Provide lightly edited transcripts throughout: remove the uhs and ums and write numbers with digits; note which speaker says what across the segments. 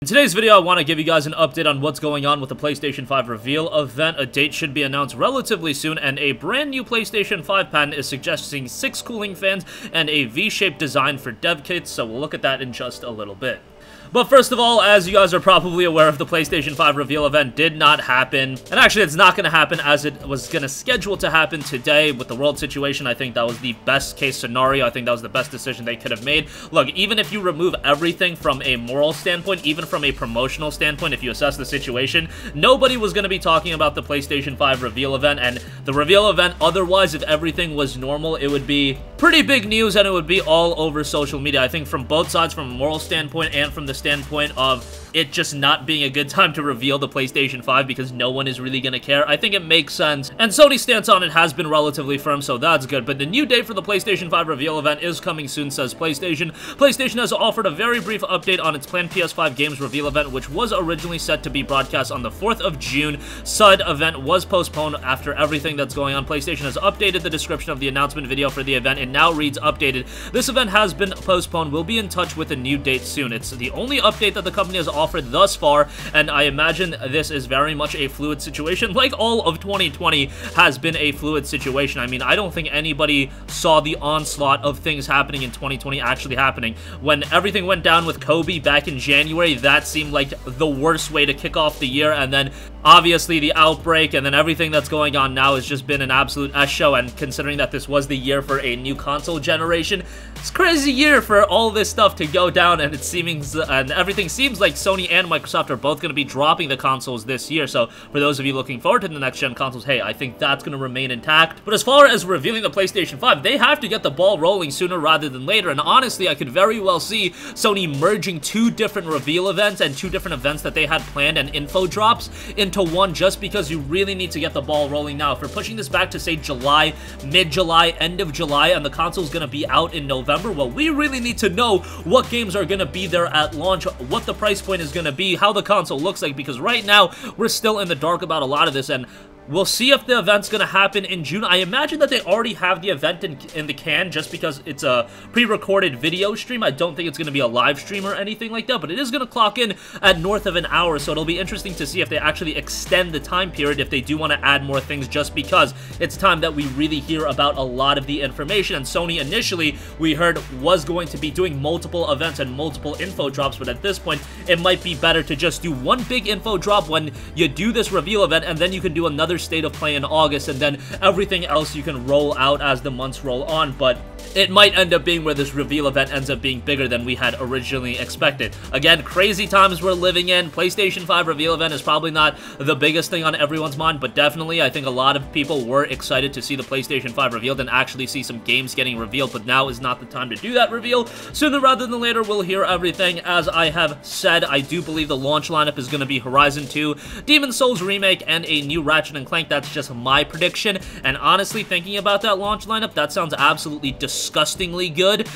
Speaker 1: In today's video, I want to give you guys an update on what's going on with the PlayStation 5 reveal event. A date should be announced relatively soon, and a brand new PlayStation 5 patent is suggesting 6 cooling fans and a V-shaped design for dev kits, so we'll look at that in just a little bit. But first of all, as you guys are probably aware of, the PlayStation 5 reveal event did not happen. And actually, it's not going to happen as it was going to schedule to happen today with the world situation. I think that was the best case scenario. I think that was the best decision they could have made. Look, even if you remove everything from a moral standpoint, even from a promotional standpoint, if you assess the situation, nobody was going to be talking about the PlayStation 5 reveal event. And the reveal event, otherwise, if everything was normal, it would be pretty big news and it would be all over social media. I think from both sides, from a moral standpoint and from the standpoint of it just not being a good time to reveal the PlayStation 5 because no one is really going to care. I think it makes sense, and Sony's stance on it has been relatively firm, so that's good. But the new date for the PlayStation 5 reveal event is coming soon, says PlayStation. PlayStation has offered a very brief update on its planned PS5 games reveal event, which was originally set to be broadcast on the 4th of June. Said event was postponed after everything that's going on. PlayStation has updated the description of the announcement video for the event. It now reads updated. This event has been postponed. We'll be in touch with a new date soon. It's the only update that the company has offered thus far, and I imagine this is very much a fluid situation, like all of 2020 has been a fluid situation. I mean, I don't think anybody saw the onslaught of things happening in 2020 actually happening. When everything went down with Kobe back in January, that seemed like the worst way to kick off the year, and then obviously the outbreak, and then everything that's going on now has just been an absolute S-show, and considering that this was the year for a new console generation, it's a crazy year for all this stuff to go down, and everything seems like Sony and Microsoft are both going to be dropping the consoles this year. So for those of you looking forward to the next-gen consoles, hey, I think that's going to remain intact. But as far as revealing the PlayStation 5, they have to get the ball rolling sooner rather than later, and honestly, I could very well see Sony merging 2 different reveal events and 2 different events that they had planned and info drops into one, just because you really need to get the ball rolling now. If we're pushing this back to, say, July, mid-July, end of July, and the console's going to be out in November, well, we really need to know what games are going to be there at launch, what the price point is going to be, how the console looks like, because right now, we're still in the dark about a lot of this, and we'll see if the event's going to happen in June. I imagine that they already have the event in the can just because it's a pre-recorded video stream. I don't think it's going to be a live stream or anything like that, but it is going to clock in at north of an hour, so it'll be interesting to see if they actually extend the time period, if they do want to add more things, just because it's time that we really hear about a lot of the information. And Sony initially, we heard, was going to be doing multiple events and multiple info drops, but at this point, it might be better to just do one big info drop when you do this reveal event, and then you can do another state of play in August, and then everything else you can roll out as the months roll on. But it might end up being where this reveal event ends up being bigger than we had originally expected. Again, crazy times we're living in. PlayStation 5 reveal event is probably not the biggest thing on everyone's mind, but definitely I think a lot of people were excited to see the PlayStation 5 revealed and actually see some games getting revealed, but now is not the time to do that reveal. Sooner rather than later, we'll hear everything. As I have said, I do believe the launch lineup is going to be Horizon 2, Demon's Souls Remake, and a new Ratchet & Clank. That's just my prediction, and honestly, thinking about that launch lineup, that sounds absolutely disgustingly good.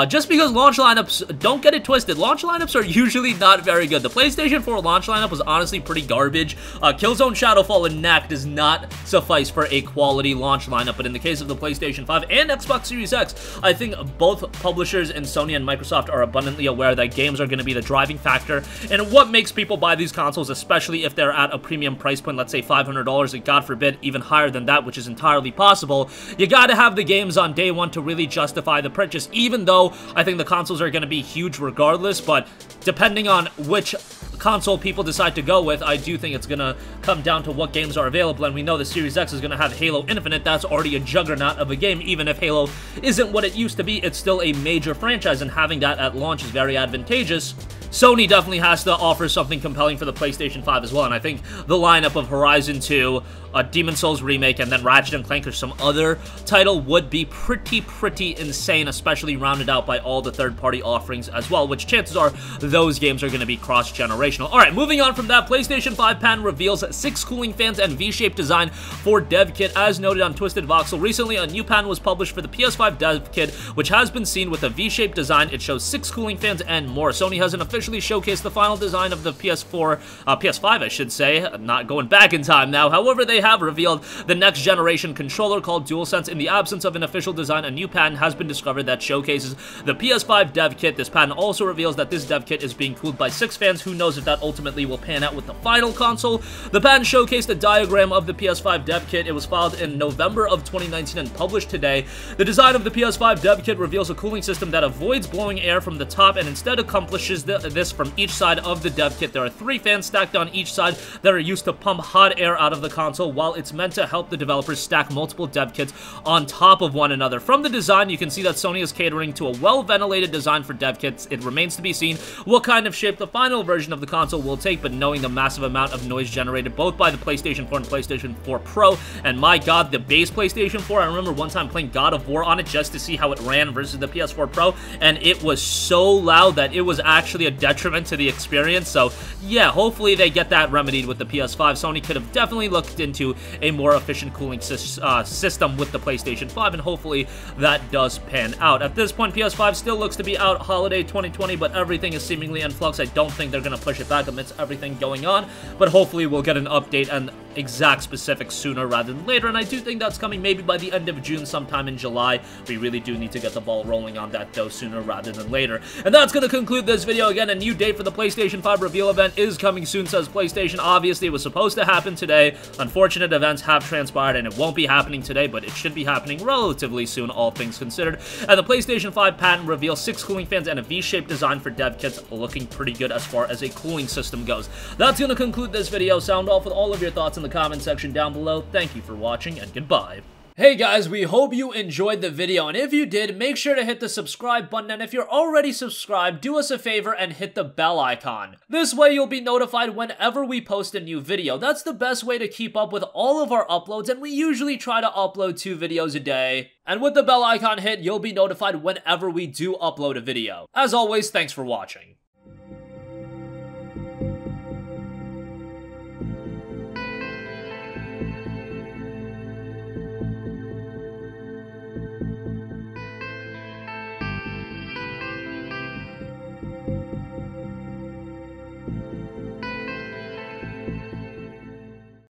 Speaker 1: Just because launch lineups, don't get it twisted, launch lineups are usually not very good. The PlayStation 4 launch lineup was honestly pretty garbage. Killzone Shadowfall and Knack does not suffice for a quality launch lineup, but in the case of the PlayStation 5 and Xbox Series X, I think both publishers in Sony and Microsoft are abundantly aware that games are going to be the driving factor and what makes people buy these consoles, especially if they're at a premium price point, let's say $500, and God forbid even higher than that, which is entirely possible. You gotta have the games on day one to really justify the purchase, even though I think the consoles are gonna be huge regardless, but depending on which console people decide to go with, I do think it's gonna come down to what games are available, and we know the Series X is gonna have Halo Infinite. That's already a juggernaut of a game. Even if Halo isn't what it used to be, it's still a major franchise, and having that at launch is very advantageous. Sony definitely has to offer something compelling for the PlayStation 5 as well, and I think the lineup of Horizon 2, Demon's Souls Remake, and then Ratchet & Clank or some other title would be pretty insane, especially rounded out by all the third-party offerings as well, which chances are those games are going to be cross-generational. Alright, moving on from that, PlayStation 5 patent reveals 6 cooling fans and V-shaped design for dev kit. As noted on Twisted Voxel, recently a new patent was published for the PS5 dev kit, which has been seen with a V-shaped design. It shows 6 cooling fans and more. Sony has an official officially showcased the final design of the PS5 I should say, not going back in time now. However, they have revealed the next generation controller called DualSense. In the absence of an official design, a new patent has been discovered that showcases the PS5 dev kit. This patent also reveals that this dev kit is being cooled by 6 fans. Who knows if that ultimately will pan out with the final console. The patent showcased a diagram of the PS5 dev kit. It was filed in November of 2019 and published today. The design of the PS5 dev kit reveals a cooling system that avoids blowing air from the top and instead accomplishes this from each side of the dev kit. There are 3 fans stacked on each side that are used to pump hot air out of the console, while it's meant to help the developers stack multiple dev kits on top of one another. From the design, you can see that Sony is catering to a well-ventilated design for dev kits. It remains to be seen what kind of shape the final version of the console will take, but knowing the massive amount of noise generated both by the PlayStation 4 and PlayStation 4 Pro, and my god, the base PlayStation 4, I remember one time playing God of War on it just to see how it ran versus the PS4 Pro, and it was so loud that it was actually a detriment to the experience. So yeah, hopefully they get that remedied with the PS5. Sony could have definitely looked into a more efficient cooling system with the PlayStation 5, and hopefully that does pan out. At this point, PS5 still looks to be out holiday 2020, but everything is seemingly in flux. I don't think they're going to push it back amidst everything going on, but hopefully we'll get an update and exact specifics sooner rather than later, and I do think that's coming maybe by the end of June, sometime in July. We really do need to get the ball rolling on that though sooner rather than later. And that's going to conclude this video. Again, a new date for the PlayStation 5 reveal event is coming soon, says PlayStation. Obviously, it was supposed to happen today. Unfortunate events have transpired, and it won't be happening today, but it should be happening relatively soon, all things considered. And the PlayStation 5 patent reveals 6 cooling fans and a V-shaped design for dev kits, looking pretty good as far as a cooling system goes. That's going to conclude this video. Sound off with all of your thoughts in the comment section down below. Thank you for watching, and goodbye. Hey guys, we hope you enjoyed the video, and if you did, make sure to hit the subscribe button, and if you're already subscribed, do us a favor and hit the bell icon. This way you'll be notified whenever we post a new video. That's the best way to keep up with all of our uploads, and we usually try to upload 2 videos a day. And with the bell icon hit, you'll be notified whenever we do upload a video. As always, thanks for watching.